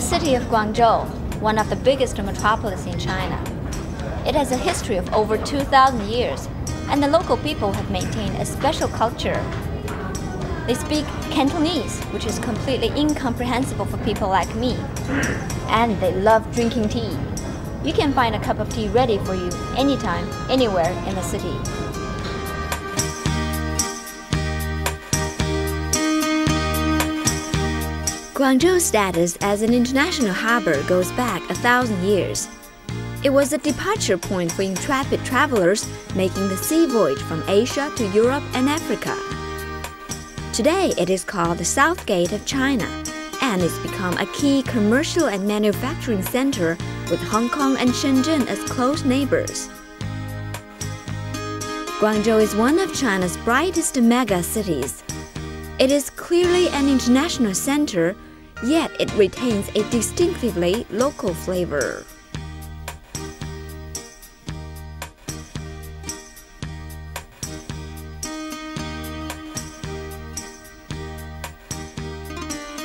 city of Guangzhou, one of the biggest metropolises in China. It has a history of over 2,000 years, and the local people have maintained a special culture. They speak Cantonese, which is completely incomprehensible for people like me. And they love drinking tea. You can find a cup of tea ready for you anytime, anywhere in the city. Guangzhou's status as an international harbor goes back 1,000 years. It was a departure point for intrepid travelers making the sea voyage from Asia to Europe and Africa. Today, it is called the South Gate of China, and it's become a key commercial and manufacturing center with Hong Kong and Shenzhen as close neighbors. Guangzhou is one of China's brightest mega cities. It is clearly an international center, yet it retains a distinctively local flavor.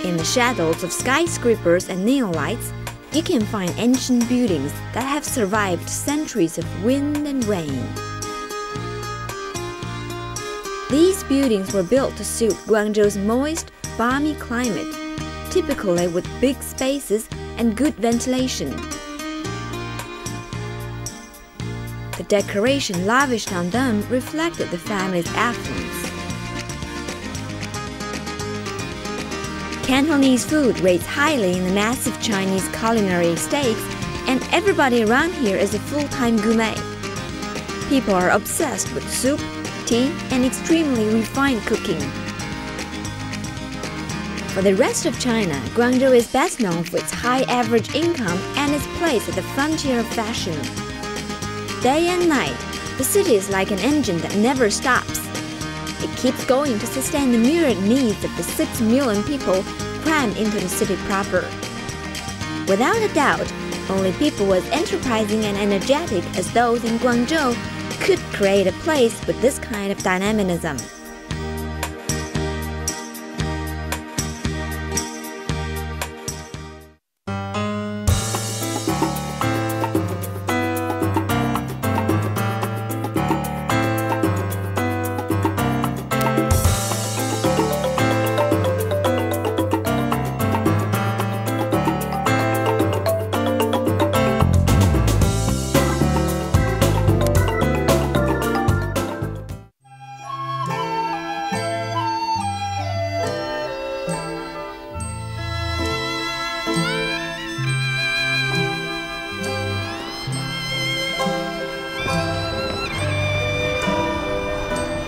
In the shadows of skyscrapers and neon lights, you can find ancient buildings that have survived centuries of wind and rain. These buildings were built to suit Guangzhou's moist, balmy climate, typically with big spaces and good ventilation. The decoration lavished on them reflected the family's affluence. Cantonese food rates highly in the massive Chinese culinary stakes, and everybody around here is a full-time gourmet. People are obsessed with soup, tea, and extremely refined cooking. For the rest of China, Guangzhou is best known for its high average income and its place at the frontier of fashion. Day and night, the city is like an engine that never stops. It keeps going to sustain the myriad needs of the 6 million people crammed into the city proper. Without a doubt, only people as enterprising and energetic as those in Guangzhou could create a place with this kind of dynamism.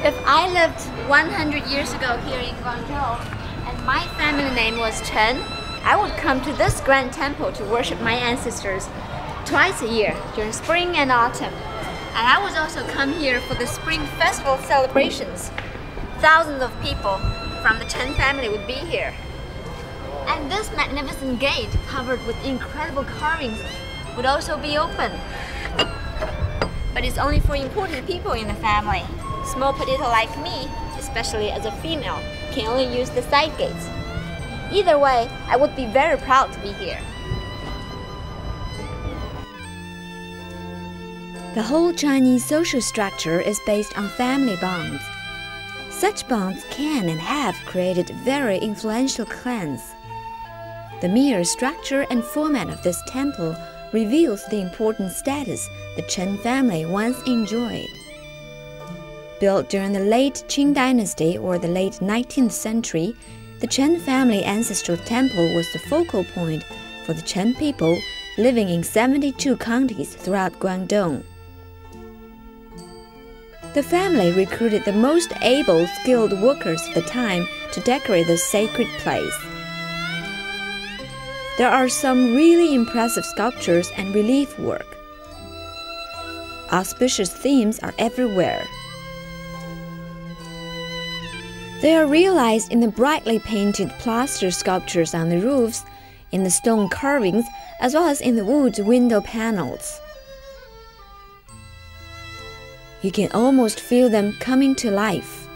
If I lived 100 years ago here in Guangzhou and my family name was Chen, I would come to this grand temple to worship my ancestors twice a year during spring and autumn. And I would also come here for the spring festival celebrations. Thousands of people from the Chen family would be here. And this magnificent gate covered with incredible carvings would also be open. But it's only for important people in the family. Small potato like me, especially as a female, can only use the side gates. Either way, I would be very proud to be here. The whole Chinese social structure is based on family bonds. Such bonds can and have created very influential clans. The mere structure and format of this temple reveals the important status the Chen family once enjoyed. Built during the late Qing dynasty or the late 19th century, the Chen family ancestral temple was the focal point for the Chen people living in 72 counties throughout Guangdong. The family recruited the most able, skilled workers of the time to decorate this sacred place. There are some really impressive sculptures and relief work. Auspicious themes are everywhere. They are realized in the brightly painted plaster sculptures on the roofs, in the stone carvings, as well as in the wood window panels. You can almost feel them coming to life.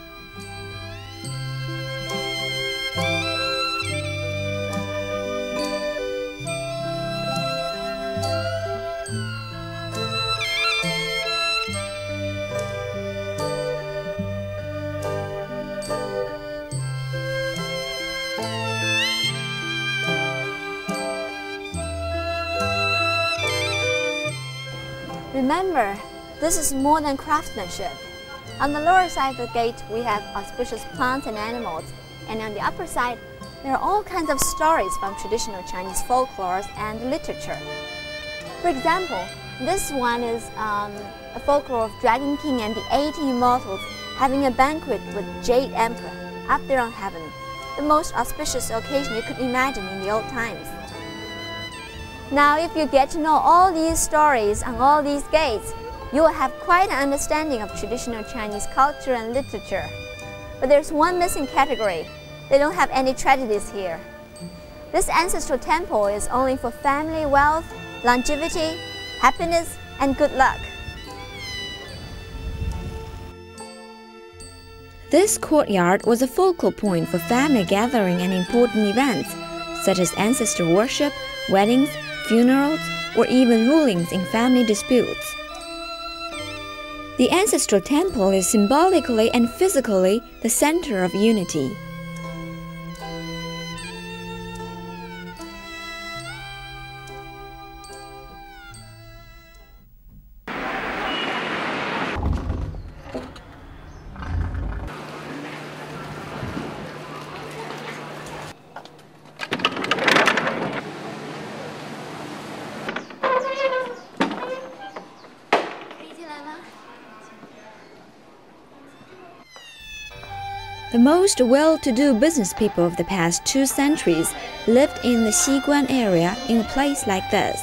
remember, this is more than craftsmanship. On the lower side of the gate, we have auspicious plants and animals, and on the upper side, there are all kinds of stories from traditional Chinese folklore and literature. For example, this one is a folklore of Dragon King and the 80 immortals having a banquet with Jade Emperor up there on heaven, the most auspicious occasion you could imagine in the old times. Now, if you get to know all these stories on all these gates, you will have quite an understanding of traditional Chinese culture and literature. But there's one missing category. They don't have any tragedies here. This ancestral temple is only for family wealth, longevity, happiness, and good luck. This courtyard was a focal point for family gathering and important events, such as ancestor worship, weddings, funerals, or even rulings in family disputes. The ancestral temple is symbolically and physically the center of unity. The most well-to-do business people of the past 2 centuries lived in the Xiguan area in a place like this.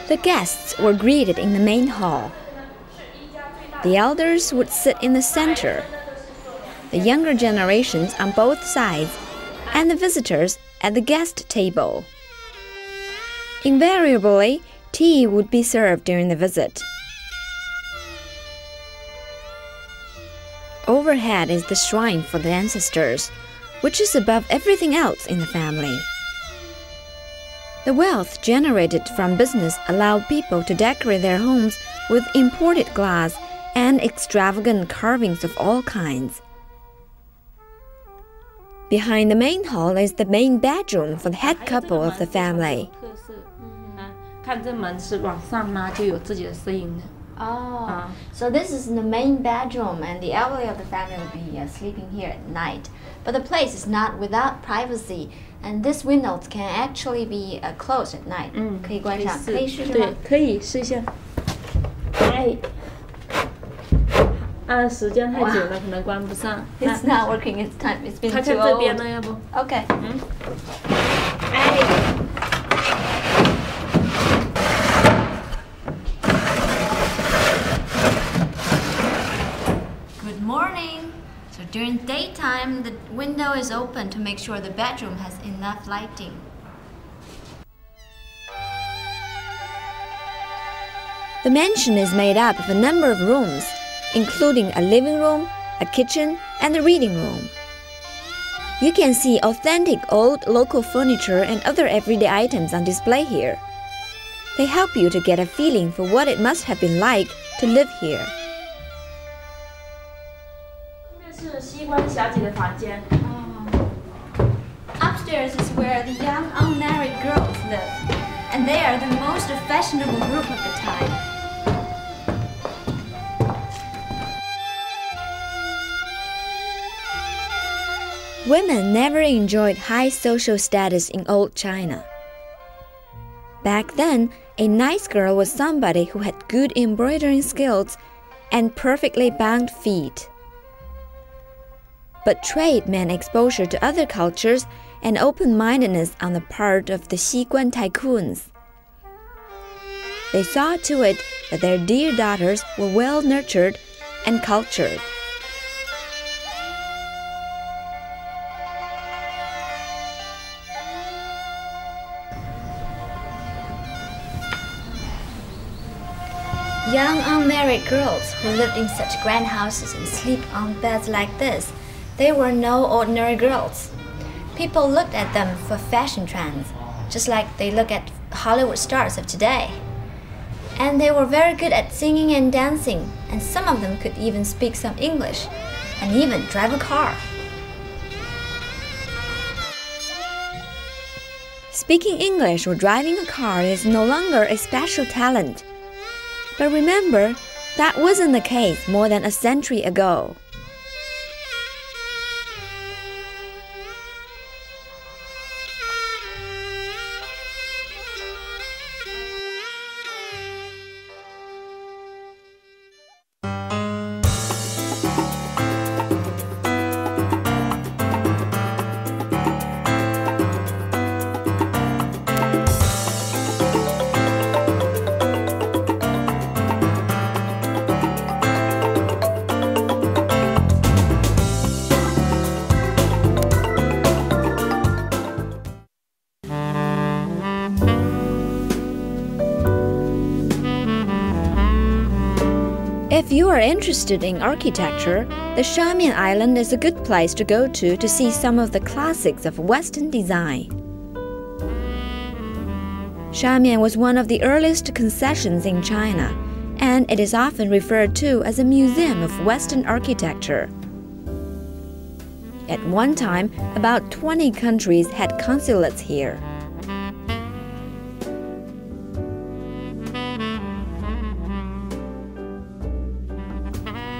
The guests were greeted in the main hall. The elders would sit in the center, the younger generations on both sides, and the visitors at the guest table. Invariably, tea would be served during the visit. Overhead is the shrine for the ancestors, which is above everything else in the family. The wealth generated from business allowed people to decorate their homes with imported glass and extravagant carvings of all kinds. Behind the main hall is the main bedroom for the head couple of the family. Oh, so this is the main bedroom, and the elderly of the family will be sleeping here at night. But the place is not without privacy, and these windows can actually be closed at night. 可以关上，可以试试吗？对，可以试一下。哎，按时间太久了，可能关不上。It's not working. It's time. It's been too old. 看看这边呢，要不 ？Okay. 哎。Good morning. So during daytime, the window is open to make sure the bedroom has enough lighting. The mansion is made up of a number of rooms, including a living room, a kitchen, and a reading room. You can see authentic old local furniture and other everyday items on display here. They help you to get a feeling for what it must have been like to live here. 这是西关小姐的房间。Upstairs is where the young unmarried girls live, and they are the most fashionable group of the time. Women never enjoyed high social status in old China. Back then, a nice girl was somebody who had good embroidering skills and perfectly bound feet. But trade meant exposure to other cultures and open-mindedness on the part of the Xiguan tycoons. They saw to it that their dear daughters were well nurtured and cultured. Young unmarried girls who lived in such grand houses and sleep on beds like this, they were no ordinary girls. People looked at them for fashion trends, just like they look at Hollywood stars of today. And they were very good at singing and dancing, and some of them could even speak some English, and even drive a car. Speaking English or driving a car is no longer a special talent. But remember, that wasn't the case more than a century ago. If you are interested in architecture, the Shamian Island is a good place to go to see some of the classics of Western design. Shamian was one of the earliest concessions in China, and it is often referred to as a museum of Western architecture. At one time, about 20 countries had consulates here.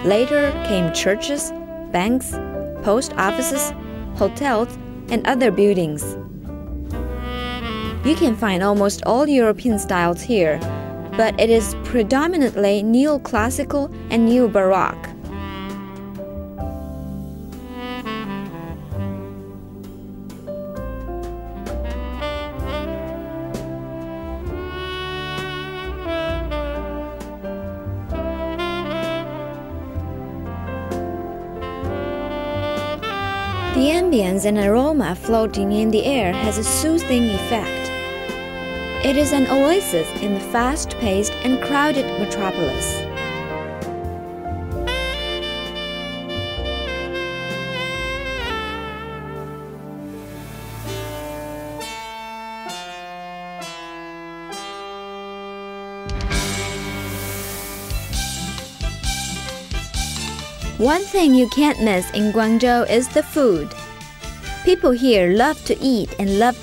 Later came churches, banks, post offices, hotels, and other buildings. You can find almost all European styles here, but it is predominantly neoclassical and neo-baroque. The ambience and aroma floating in the air has a soothing effect. It is an oasis in the fast-paced and crowded metropolis. One thing you can't miss in Guangzhou is the food. People here love to eat and love